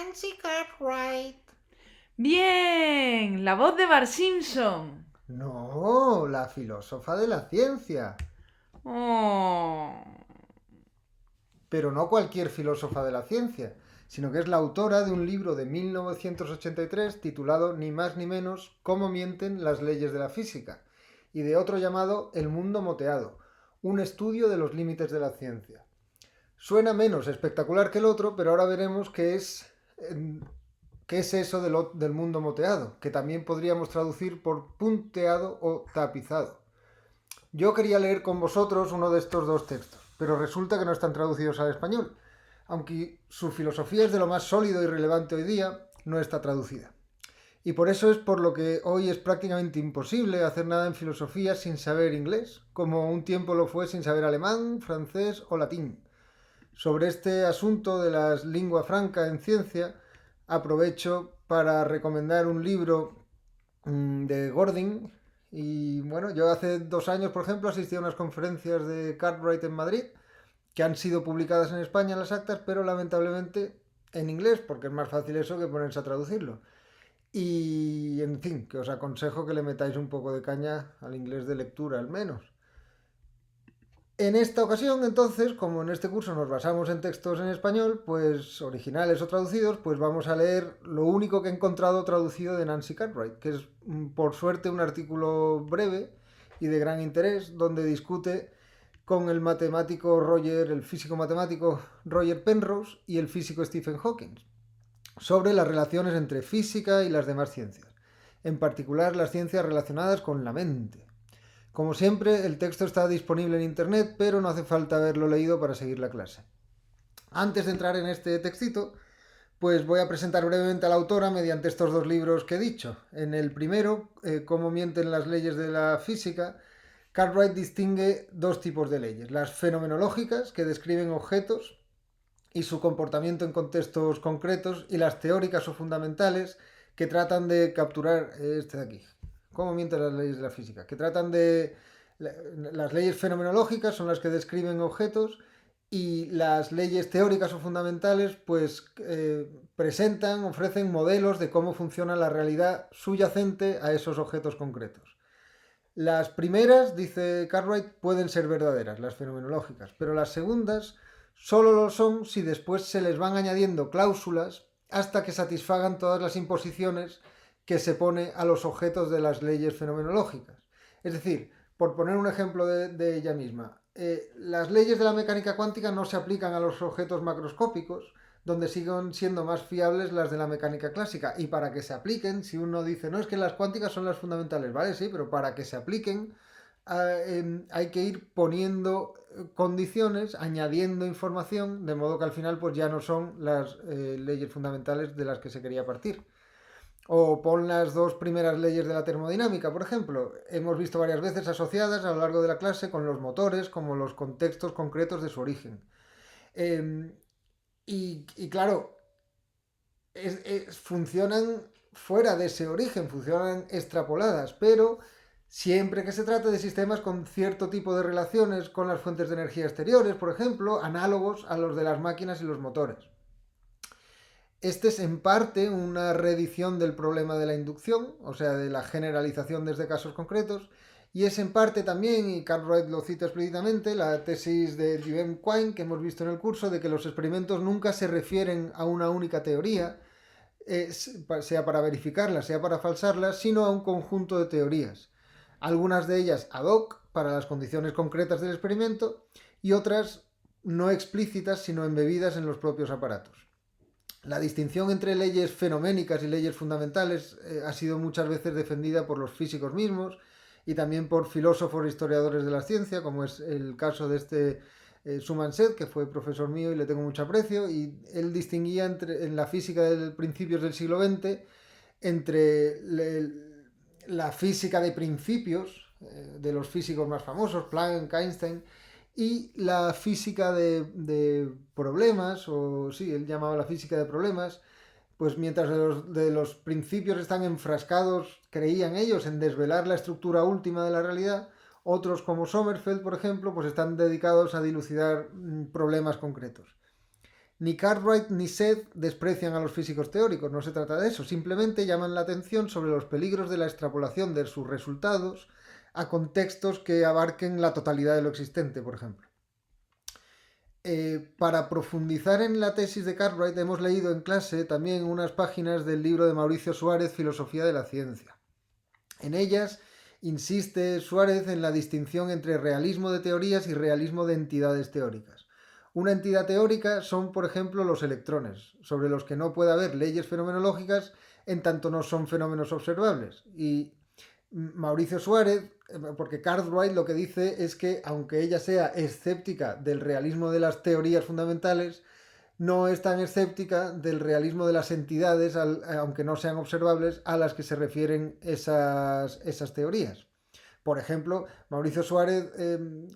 Nancy Cartwright. Bien, la voz de Bart Simpson. No, la filósofa de la ciencia. Oh. Pero no cualquier filósofa de la ciencia, sino que es la autora de un libro de 1983 titulado ni más ni menos Cómo mienten las leyes de la física, y de otro llamado El mundo moteado, un estudio de los límites de la ciencia. Suena menos espectacular que el otro, pero ahora veremos qué es eso del mundo moteado, que también podríamos traducir por punteado o tapizado. Yo quería leer con vosotros uno de estos dos textos, pero resulta que no están traducidos al español. Aunque su filosofía es de lo más sólido y relevante hoy día, no está traducida. Y por eso es por lo que hoy es prácticamente imposible hacer nada en filosofía sin saber inglés, como un tiempo lo fue sin saber alemán, francés o latín. Sobre este asunto de las lingua franca en ciencia, aprovecho para recomendar un libro de Gordon. Y bueno, yo hace 2 años, por ejemplo, asistí a unas conferencias de Cartwright en Madrid, que han sido publicadas en España en las actas, pero lamentablemente en inglés, porque es más fácil eso que ponerse a traducirlo. Y en fin, que os aconsejo que le metáis un poco de caña al inglés de lectura, al menos. En esta ocasión, entonces, como en este curso nos basamos en textos en español, pues originales o traducidos, pues vamos a leer lo único que he encontrado traducido de Nancy Cartwright, que es, por suerte, un artículo breve y de gran interés, donde discute con el físico matemático Roger Penrose y el físico Stephen Hawking, sobre las relaciones entre física y las demás ciencias, en particular las ciencias relacionadas con la mente. Como siempre, el texto está disponible en internet, pero no hace falta haberlo leído para seguir la clase. Antes de entrar en este textito, pues voy a presentar brevemente a la autora mediante estos dos libros que he dicho. En el primero, Cómo mienten las leyes de la física, Cartwright distingue dos tipos de leyes: las fenomenológicas, que describen objetos y su comportamiento en contextos concretos, y las teóricas o fundamentales, que tratan de capturar este de aquí. ¿Cómo mienten las leyes de la física? Que tratan de... Las leyes fenomenológicas son las que describen objetos, y las leyes teóricas o fundamentales pues ofrecen modelos de cómo funciona la realidad subyacente a esos objetos concretos. Las primeras, dice Cartwright, pueden ser verdaderas, las fenomenológicas, pero las segundas solo lo son si después se les van añadiendo cláusulas hasta que satisfagan todas las imposiciones que se pone a los objetos de las leyes fenomenológicas. Es decir, por poner un ejemplo de ella misma, las leyes de la mecánica cuántica no se aplican a los objetos macroscópicos, donde siguen siendo más fiables las de la mecánica clásica. Y para que se apliquen, si uno dice, no, es que las cuánticas son las fundamentales, ¿vale? Sí, pero para que se apliquen hay que ir poniendo condiciones, añadiendo información, de modo que al final pues ya no son las leyes fundamentales de las que se quería partir. O pon las dos primeras leyes de la termodinámica, por ejemplo. Hemos visto varias veces asociadas a lo largo de la clase con los motores como los contextos concretos de su origen. Eh, y claro, funcionan fuera de ese origen, funcionan extrapoladas, pero siempre que se trata de sistemas con cierto tipo de relaciones con las fuentes de energía exteriores, por ejemplo, análogos a los de las máquinas y los motores. Este es en parte una reedición del problema de la inducción, o sea, de la generalización desde casos concretos, y es en parte también, y Cartwright lo cita explícitamente, la tesis de Duvem Quine que hemos visto en el curso, de que los experimentos nunca se refieren a una única teoría, sea para verificarlas, sea para falsarlas, sino a un conjunto de teorías. Algunas de ellas ad hoc para las condiciones concretas del experimento, y otras no explícitas, sino embebidas en los propios aparatos. La distinción entre leyes fenoménicas y leyes fundamentales ha sido muchas veces defendida por los físicos mismos y también por filósofos e historiadores de la ciencia, como es el caso de este Suman Seth, que fue profesor mío y le tengo mucho aprecio, y él distinguía en la física de principios del siglo XX entre la física de principios de los físicos más famosos, Planck, Einstein, y la física de problemas, o sí, él llamaba la física de problemas, pues mientras de los principios están enfrascados, creían ellos, en desvelar la estructura última de la realidad, otros como Sommerfeld, por ejemplo, pues están dedicados a dilucidar problemas concretos. Ni Cartwright ni Seth desprecian a los físicos teóricos, no se trata de eso, simplemente llaman la atención sobre los peligros de la extrapolación de sus resultados a contextos que abarquen la totalidad de lo existente, por ejemplo. Para profundizar en la tesis de Cartwright hemos leído en clase también unas páginas del libro de Mauricio Suárez, Filosofía de la Ciencia. En ellas insiste Suárez en la distinción entre realismo de teorías y realismo de entidades teóricas. Una entidad teórica son, por ejemplo, los electrones, sobre los que no puede haber leyes fenomenológicas en tanto no son fenómenos observables. Y Mauricio Suárez, porque Cartwright lo que dice es que, aunque ella sea escéptica del realismo de las teorías fundamentales, no es tan escéptica del realismo de las entidades, aunque no sean observables, a las que se refieren esas teorías. Por ejemplo, Mauricio Suárez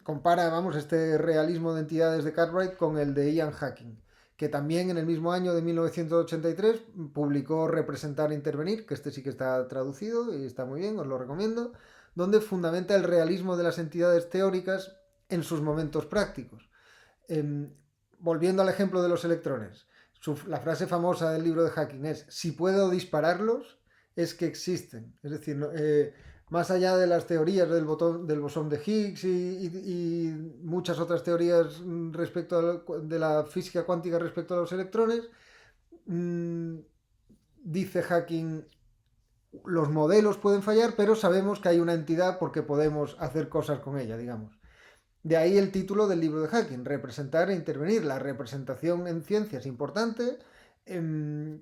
compara, este realismo de entidades de Cartwright con el de Ian Hacking, que también en el mismo año de 1983 publicó Representar e Intervenir, que este sí que está traducido y está muy bien, os lo recomiendo, donde fundamenta el realismo de las entidades teóricas en sus momentos prácticos. Volviendo al ejemplo de los electrones, la frase famosa del libro de Hacking es: si puedo dispararlos, es que existen. Es decir, más allá de las teorías del bosón de Higgs y muchas otras teorías de la física cuántica respecto a los electrones, dice Hacking, los modelos pueden fallar, pero sabemos que hay una entidad porque podemos hacer cosas con ella, digamos. De ahí el título del libro de Hacking, Representar e Intervenir. La representación en ciencia es importante,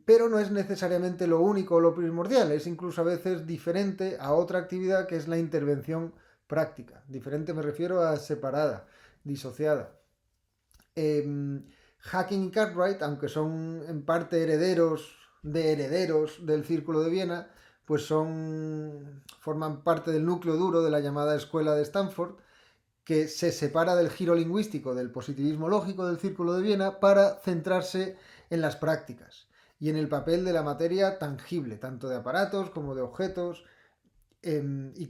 pero no es necesariamente lo único o lo primordial, es incluso a veces diferente a otra actividad que es la intervención práctica. Diferente me refiero a separada, disociada. Hacking y Cartwright, aunque son en parte herederos del Círculo de Viena, pues forman parte del núcleo duro de la llamada Escuela de Stanford, que se separa del giro lingüístico del positivismo lógico del Círculo de Viena para centrarse en las prácticas y en el papel de la materia tangible, tanto de aparatos como de objetos, y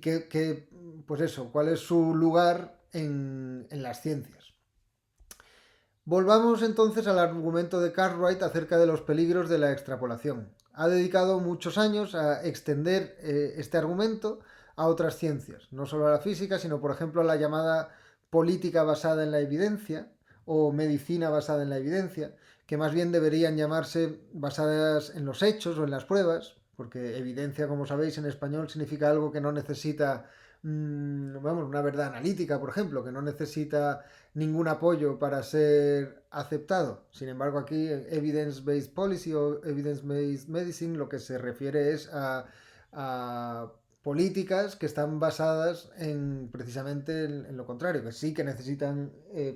pues eso, cuál es su lugar en las ciencias. Volvamos entonces al argumento de Cartwright acerca de los peligros de la extrapolación. Ha dedicado muchos años a extender este argumento a otras ciencias, no solo a la física, sino por ejemplo a la llamada política basada en la evidencia o medicina basada en la evidencia, que más bien deberían llamarse basadas en los hechos o en las pruebas, porque evidencia, como sabéis, en español significa algo que no necesita, una verdad analítica, por ejemplo, que no necesita ningún apoyo para ser aceptado. Sin embargo, aquí evidence-based policy o evidence-based medicine lo que se refiere es a políticas que están basadas precisamente en lo contrario, que sí que necesitan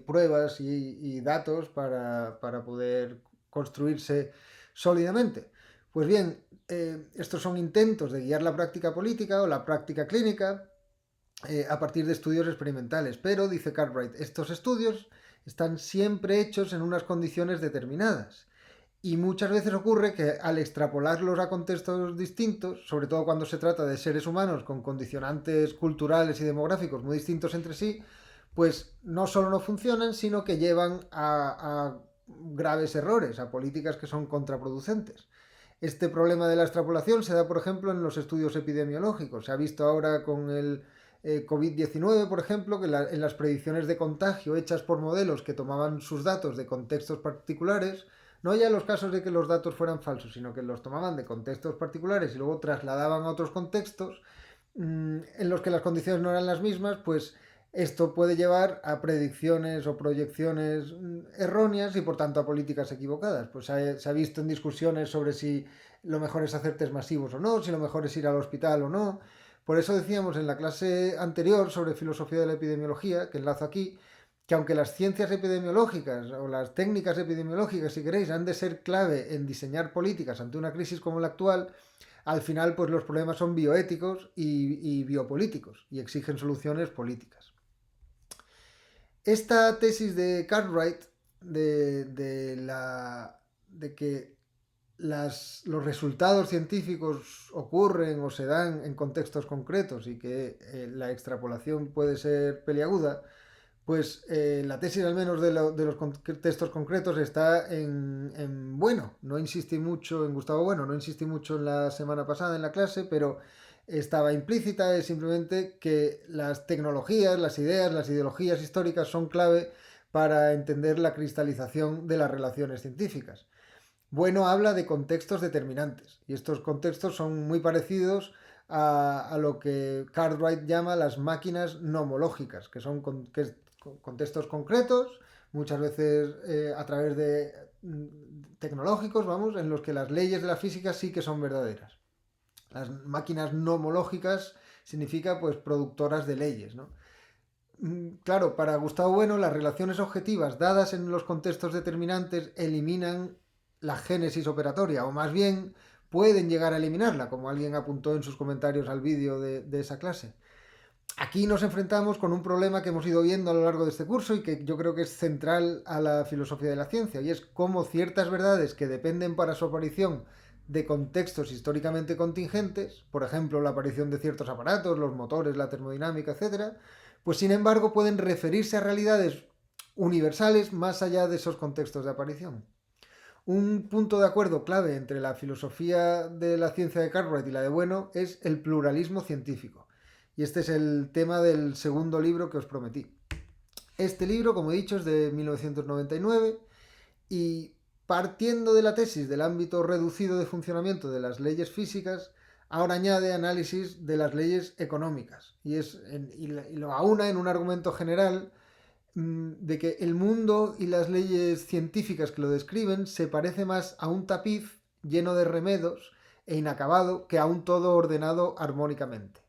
pruebas y datos para poder construirse sólidamente. Pues bien, estos son intentos de guiar la práctica política o la práctica clínica a partir de estudios experimentales, pero, dice Cartwright, estos estudios están siempre hechos en unas condiciones determinadas. Y muchas veces ocurre que al extrapolarlos a contextos distintos, sobre todo cuando se trata de seres humanos con condicionantes culturales y demográficos muy distintos entre sí, pues no solo no funcionan, sino que llevan a graves errores, a políticas que son contraproducentes. Este problema de la extrapolación se da, por ejemplo, en los estudios epidemiológicos. Se ha visto ahora con el COVID-19, por ejemplo, que en las predicciones de contagio hechas por modelos que tomaban sus datos de contextos particulares, no ya en los casos de que los datos fueran falsos, sino que los tomaban de contextos particulares y luego trasladaban a otros contextos en los que las condiciones no eran las mismas, pues esto puede llevar a predicciones o proyecciones erróneas y por tanto a políticas equivocadas. Pues se ha visto en discusiones sobre si lo mejor es hacer test masivos o no, si lo mejor es ir al hospital o no. Por eso decíamos en la clase anterior sobre filosofía de la epidemiología, que enlazo aquí, que aunque las ciencias epidemiológicas o las técnicas epidemiológicas, si queréis, han de ser clave en diseñar políticas ante una crisis como la actual, al final pues los problemas son bioéticos y biopolíticos y exigen soluciones políticas. Esta tesis de Cartwright de que los resultados científicos ocurren o se dan en contextos concretos y que la extrapolación puede ser peliaguda, Pues la tesis, al menos de los textos concretos, está en Bueno. No insistí mucho en Gustavo Bueno, no insistí mucho en la semana pasada en la clase, pero estaba implícita, es simplemente que las tecnologías, las ideas, las ideologías históricas son clave para entender la cristalización de las relaciones científicas. Bueno habla de contextos determinantes, y estos contextos son muy parecidos a lo que Cartwright llama las máquinas nomológicas, que son contextos concretos, muchas veces a través de tecnológicos, vamos, en los que las leyes de la física sí que son verdaderas. Las máquinas nomológicas significa pues productoras de leyes, ¿no? Claro, para Gustavo Bueno, las relaciones objetivas dadas en los contextos determinantes eliminan la génesis operatoria, o más bien pueden llegar a eliminarla, como alguien apuntó en sus comentarios al vídeo de esa clase. Aquí nos enfrentamos con un problema que hemos ido viendo a lo largo de este curso y que yo creo que es central a la filosofía de la ciencia, y es cómo ciertas verdades que dependen para su aparición de contextos históricamente contingentes, por ejemplo la aparición de ciertos aparatos, los motores, la termodinámica, etcétera, pues sin embargo pueden referirse a realidades universales más allá de esos contextos de aparición. Un punto de acuerdo clave entre la filosofía de la ciencia de Cartwright y la de Bueno es el pluralismo científico. Y este es el tema del segundo libro que os prometí. Este libro, como he dicho, es de 1999 y partiendo de la tesis del ámbito reducido de funcionamiento de las leyes físicas, ahora añade análisis de las leyes económicas y lo aúna en un argumento general de que el mundo y las leyes científicas que lo describen se parece más a un tapiz lleno de remedos e inacabado que a un todo ordenado armónicamente.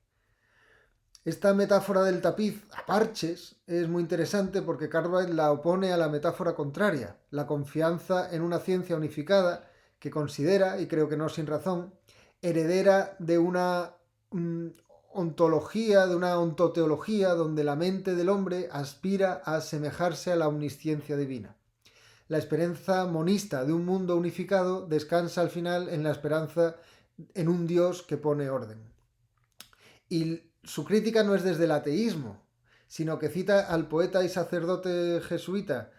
Esta metáfora del tapiz a parches es muy interesante porque Cartwright la opone a la metáfora contraria, la confianza en una ciencia unificada que considera, y creo que no sin razón, heredera de una ontología, de una ontoteología donde la mente del hombre aspira a asemejarse a la omnisciencia divina. La esperanza monista de un mundo unificado descansa al final en la esperanza en un Dios que pone orden. Y su crítica no es desde el ateísmo, sino que cita al poeta y sacerdote jesuita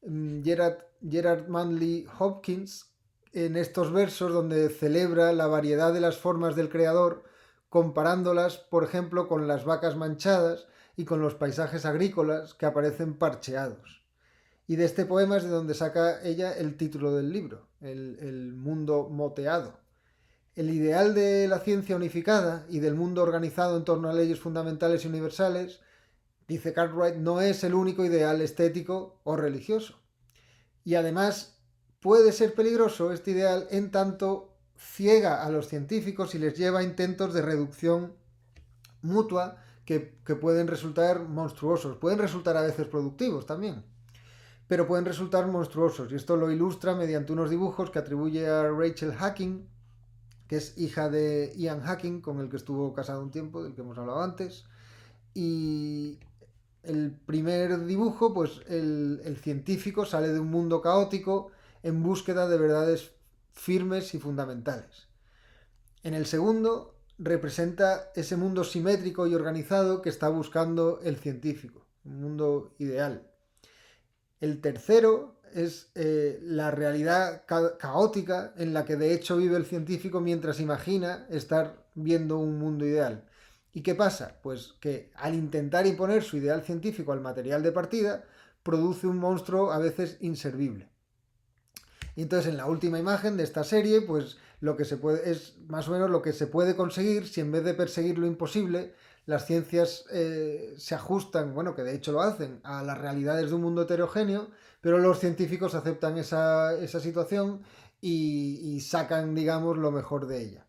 Gerard Manley Hopkins en estos versos donde celebra la variedad de las formas del Creador, comparándolas, por ejemplo, con las vacas manchadas y con los paisajes agrícolas que aparecen parcheados. Y de este poema es de donde saca ella el título del libro, el mundo moteado. El ideal de la ciencia unificada y del mundo organizado en torno a leyes fundamentales y universales, dice Cartwright, no es el único ideal estético o religioso. Y además puede ser peligroso este ideal en tanto ciega a los científicos y les lleva a intentos de reducción mutua que pueden resultar monstruosos. Pueden resultar a veces productivos también, pero pueden resultar monstruosos. Y esto lo ilustra mediante unos dibujos que atribuye a Rachel Hacking, que es hija de Ian Hacking, con el que estuvo casado un tiempo, del que hemos hablado antes. Y el primer dibujo, pues el científico sale de un mundo caótico en búsqueda de verdades firmes y fundamentales. En el segundo representa ese mundo simétrico y organizado que está buscando el científico, un mundo ideal. El tercero es la realidad caótica en la que de hecho vive el científico mientras imagina estar viendo un mundo ideal. ¿Y qué pasa? Pues que al intentar imponer su ideal científico al material de partida, produce un monstruo a veces inservible. Y entonces en la última imagen de esta serie, pues lo que se puede es más o menos lo que se puede conseguir si en vez de perseguir lo imposible, las ciencias se ajustan, bueno, que de hecho lo hacen, a las realidades de un mundo heterogéneo, pero los científicos aceptan esa situación y sacan, digamos, lo mejor de ella.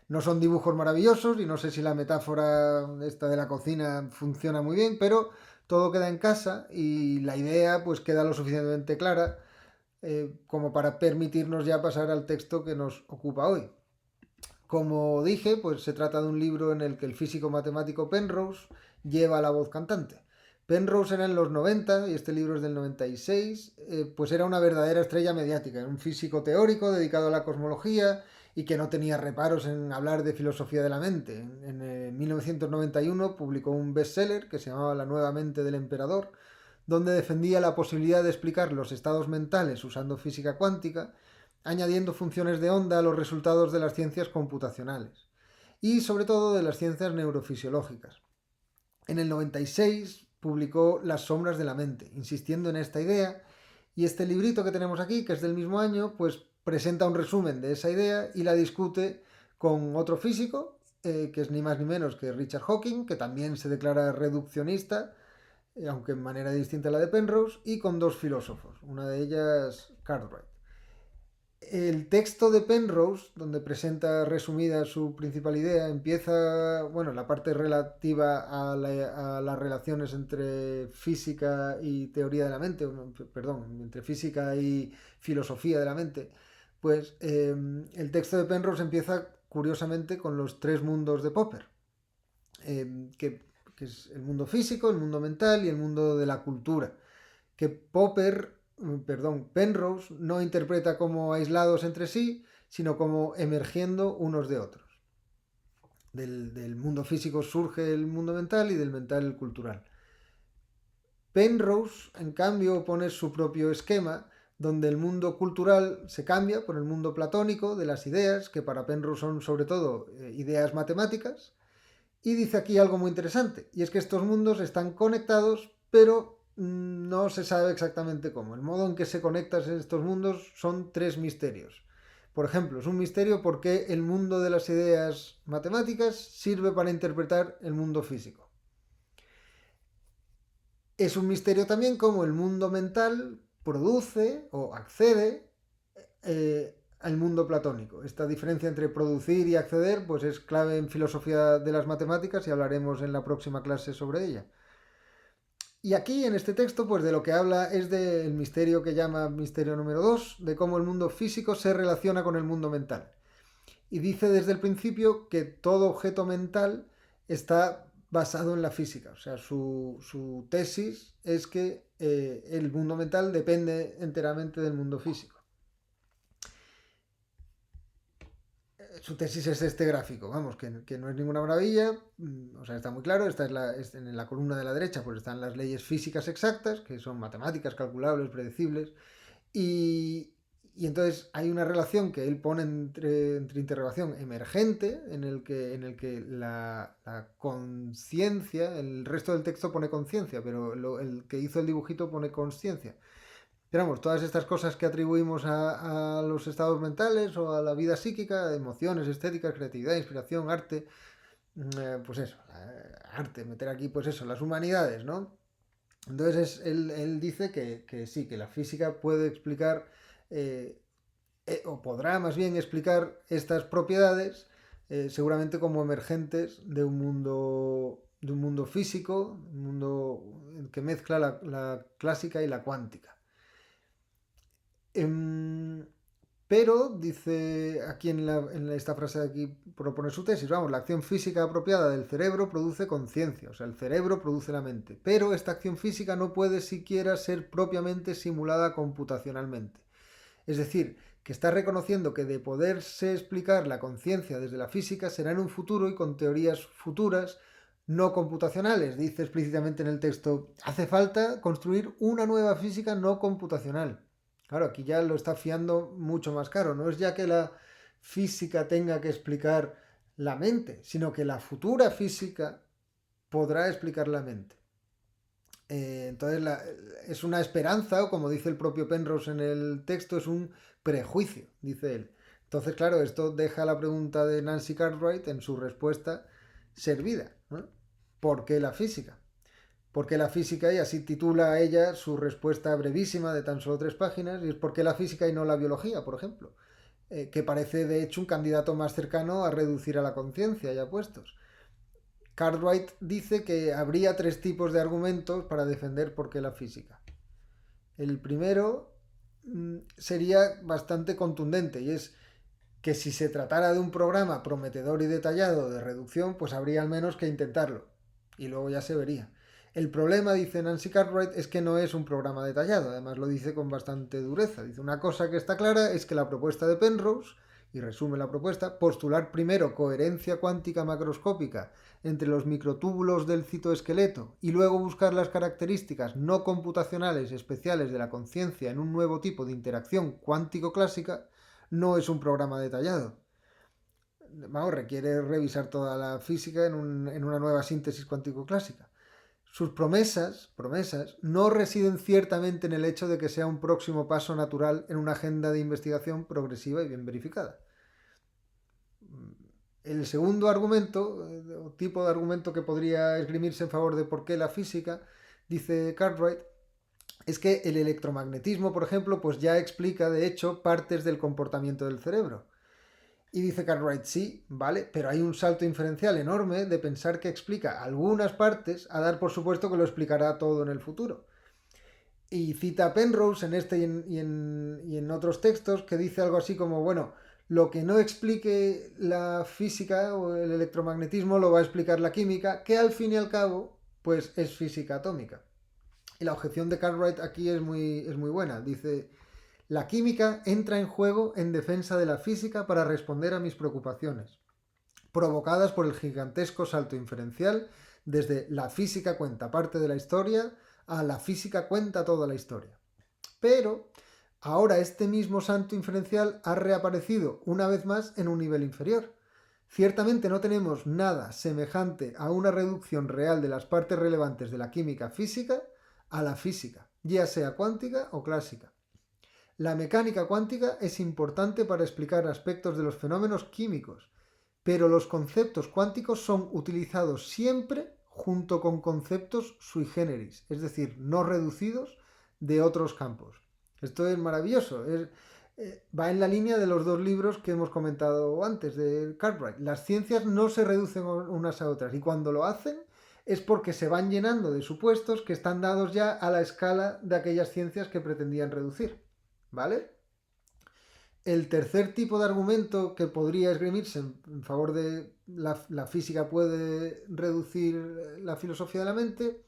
No son dibujos maravillosos y no sé si la metáfora esta de la cocina funciona muy bien, pero todo queda en casa y la idea pues queda lo suficientemente clara como para permitirnos ya pasar al texto que nos ocupa hoy. Como dije, pues se trata de un libro en el que el físico matemático Penrose lleva la voz cantante. Penrose era en los 90 y este libro es del 96, pues era una verdadera estrella mediática, era un físico teórico dedicado a la cosmología y que no tenía reparos en hablar de filosofía de la mente. En 1991 publicó un bestseller que se llamaba La nueva mente del emperador, donde defendía la posibilidad de explicar los estados mentales usando física cuántica, añadiendo funciones de onda a los resultados de las ciencias computacionales y sobre todo de las ciencias neurofisiológicas. En el 96 publicó Las sombras de la mente, insistiendo en esta idea, y este librito que tenemos aquí, que es del mismo año, pues presenta un resumen de esa idea y la discute con otro físico, que es ni más ni menos que Richard Hawking, que también se declara reduccionista, aunque en manera distinta a la de Penrose, y con dos filósofos, una de ellas Cartwright. El texto de Penrose, donde presenta resumida su principal idea, empieza, bueno, la parte relativa a las relaciones entre física y teoría de la mente, perdón, entre física y filosofía de la mente, pues el texto de Penrose empieza curiosamente con los tres mundos de Popper, que es el mundo físico, el mundo mental y el mundo de la cultura, que Penrose no interpreta como aislados entre sí, sino como emergiendo unos de otros. Del mundo físico surge el mundo mental y del mental el cultural. Penrose, en cambio, pone su propio esquema, donde el mundo cultural se cambia por el mundo platónico de las ideas, que para Penrose son sobre todo ideas matemáticas, y dice aquí algo muy interesante, y es que estos mundos están conectados, pero no se sabe exactamente cómo. El modo en que se conectan estos mundos son tres misterios. Por ejemplo, es un misterio por qué el mundo de las ideas matemáticas sirve para interpretar el mundo físico. Es un misterio también cómo el mundo mental produce o accede al mundo platónico. Esta diferencia entre producir y acceder pues es clave en filosofía de las matemáticas y hablaremos en la próxima clase sobre ella. Y aquí en este texto pues de lo que habla es del misterio que llama misterio número 2, de cómo el mundo físico se relaciona con el mundo mental. Y dice desde el principio que todo objeto mental está basado en la física. O sea, su tesis es que el mundo mental depende enteramente del mundo físico. Su tesis es este gráfico, vamos, que no es ninguna maravilla, o sea, está muy claro, en la columna de la derecha pues están las leyes físicas exactas, que son matemáticas, calculables, predecibles, y entonces hay una relación que él pone entre interrogación emergente, en el que la conciencia, el resto del texto pone conciencia, pero el que hizo el dibujito pone consciencia. Pero vamos, todas estas cosas que atribuimos a los estados mentales o a la vida psíquica, emociones, estética, creatividad, inspiración, arte, pues eso, arte, meter aquí pues eso, las humanidades, ¿no? Entonces él dice que sí, que la física puede explicar, o podrá más bien explicar estas propiedades, seguramente como emergentes de un mundo físico, un mundo que mezcla la clásica y la cuántica. Pero, dice aquí esta frase de aquí, propone su tesis, vamos, la acción física apropiada del cerebro produce conciencia, o sea, el cerebro produce la mente, pero esta acción física no puede siquiera ser propiamente simulada computacionalmente. Es decir, que está reconociendo que de poderse explicar la conciencia desde la física será en un futuro y con teorías futuras no computacionales. Dice explícitamente en el texto, hace falta construir una nueva física no computacional. Claro, aquí ya lo está fiando mucho más caro. No es ya que la física tenga que explicar la mente, sino que la futura física podrá explicar la mente. Entonces es una esperanza, o como dice el propio Penrose en el texto, es un prejuicio, dice él. Entonces, claro, esto deja la pregunta de Nancy Cartwright en su respuesta servida, ¿no? ¿Por qué la física? ¿Por qué la física? Y así titula ella su respuesta brevísima de tan solo 3 páginas, y es ¿por qué la física y no la biología, por ejemplo? Que parece de hecho un candidato más cercano a reducir a la conciencia ya puestos. Cartwright dice que habría 3 tipos de argumentos para defender por qué la física. El primero sería bastante contundente, y es que si se tratara de un programa prometedor y detallado de reducción, pues habría al menos que intentarlo, y luego ya se vería. El problema, dice Nancy Cartwright, es que no es un programa detallado, además lo dice con bastante dureza. Dice, una cosa que está clara es que la propuesta de Penrose, y resume la propuesta, postular primero coherencia cuántica macroscópica entre los microtúbulos del citoesqueleto y luego buscar las características no computacionales especiales de la conciencia en un nuevo tipo de interacción cuántico-clásica, no es un programa detallado. Vamos, requiere revisar toda la física en una nueva síntesis cuántico-clásica. Sus promesas no residen ciertamente en el hecho de que sea un próximo paso natural en una agenda de investigación progresiva y bien verificada. El segundo argumento, o tipo de argumento que podría esgrimirse en favor de por qué la física, dice Cartwright, es que el electromagnetismo, por ejemplo, pues ya explica, de hecho, partes del comportamiento del cerebro. Y dice Cartwright, sí, vale, pero hay un salto inferencial enorme de pensar que explica algunas partes a dar por supuesto que lo explicará todo en el futuro. Y cita a Penrose en este y en otros textos que dice algo así como, bueno, lo que no explique la física o el electromagnetismo lo va a explicar la química, que al fin y al cabo, pues es física atómica. Y la objeción de Cartwright aquí es muy buena. Dice, la química entra en juego en defensa de la física para responder a mis preocupaciones, provocadas por el gigantesco salto inferencial desde la física cuenta parte de la historia a la física cuenta toda la historia. Pero ahora este mismo salto inferencial ha reaparecido una vez más en un nivel inferior. Ciertamente no tenemos nada semejante a una reducción real de las partes relevantes de la química física a la física, ya sea cuántica o clásica. La mecánica cuántica es importante para explicar aspectos de los fenómenos químicos, pero los conceptos cuánticos son utilizados siempre junto con conceptos sui generis, es decir, no reducidos de otros campos. Esto es maravilloso, va en la línea de los dos libros que hemos comentado antes de Cartwright. Las ciencias no se reducen unas a otras y cuando lo hacen es porque se van llenando de supuestos que están dados ya a la escala de aquellas ciencias que pretendían reducir. ¿Vale? El tercer tipo de argumento que podría esgrimirse en favor de la física puede reducir la filosofía de la mente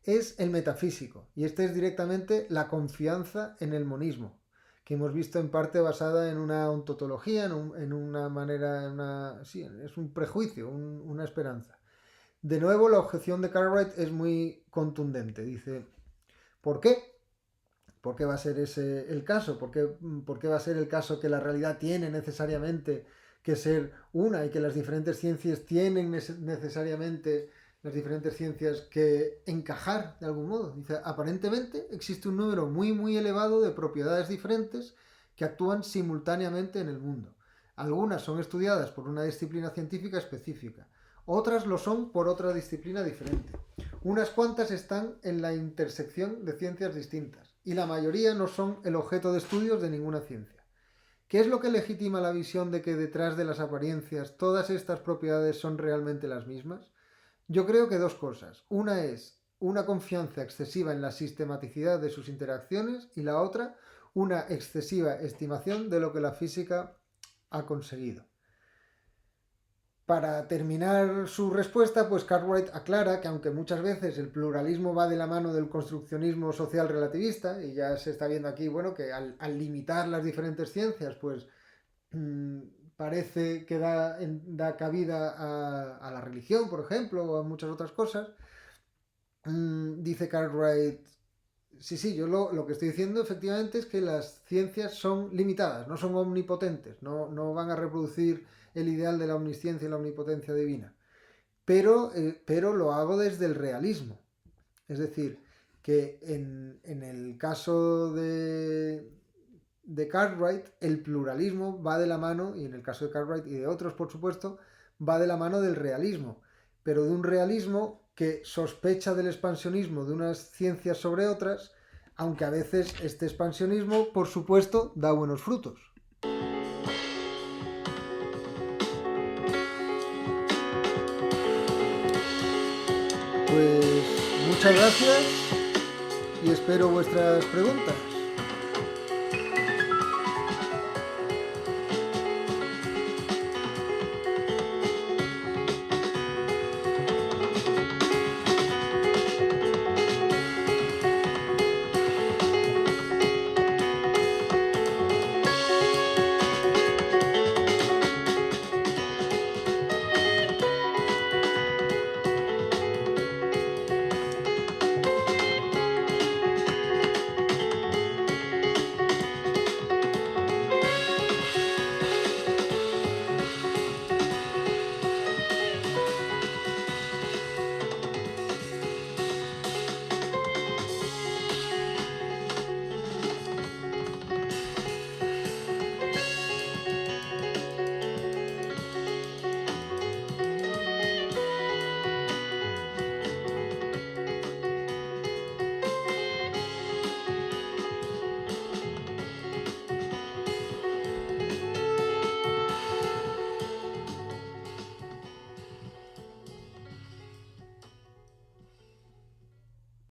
es el metafísico. Y este es directamente la confianza en el monismo, que hemos visto en parte basada en una ontología, en una manera, sí, es un prejuicio, una esperanza. De nuevo, la objeción de Cartwright es muy contundente. Dice, ¿por qué? ¿Por qué va a ser ese el caso? ¿Por qué va a ser el caso que la realidad tiene necesariamente que ser una y que las diferentes ciencias tienen necesariamente las diferentes ciencias que encajar de algún modo? Dice, aparentemente existe un número muy elevado de propiedades diferentes que actúan simultáneamente en el mundo. Algunas son estudiadas por una disciplina científica específica, otras lo son por otra disciplina diferente. Unas cuantas están en la intersección de ciencias distintas y la mayoría no son el objeto de estudios de ninguna ciencia. ¿Qué es lo que legitima la visión de que detrás de las apariencias todas estas propiedades son realmente las mismas? Yo creo que dos cosas. Una es una confianza excesiva en la sistematicidad de sus interacciones y la otra, una excesiva estimación de lo que la física ha conseguido. Para terminar su respuesta, pues Cartwright aclara que aunque muchas veces el pluralismo va de la mano del construccionismo social relativista, y ya se está viendo aquí, bueno, que al limitar las diferentes ciencias, pues parece que da cabida a la religión, por ejemplo, o a muchas otras cosas, dice Cartwright, sí, yo lo que estoy diciendo efectivamente es que las ciencias son limitadas, no son omnipotentes, no van a reproducir el ideal de la omnisciencia y la omnipotencia divina. Pero lo hago desde el realismo. Es decir, que en el caso de Cartwright, el pluralismo va de la mano, y en el caso de Cartwright y de otros, por supuesto, va de la mano del realismo. Pero de un realismo que sospecha del expansionismo de unas ciencias sobre otras, aunque a veces este expansionismo, por supuesto, da buenos frutos. Pues muchas gracias y espero vuestras preguntas.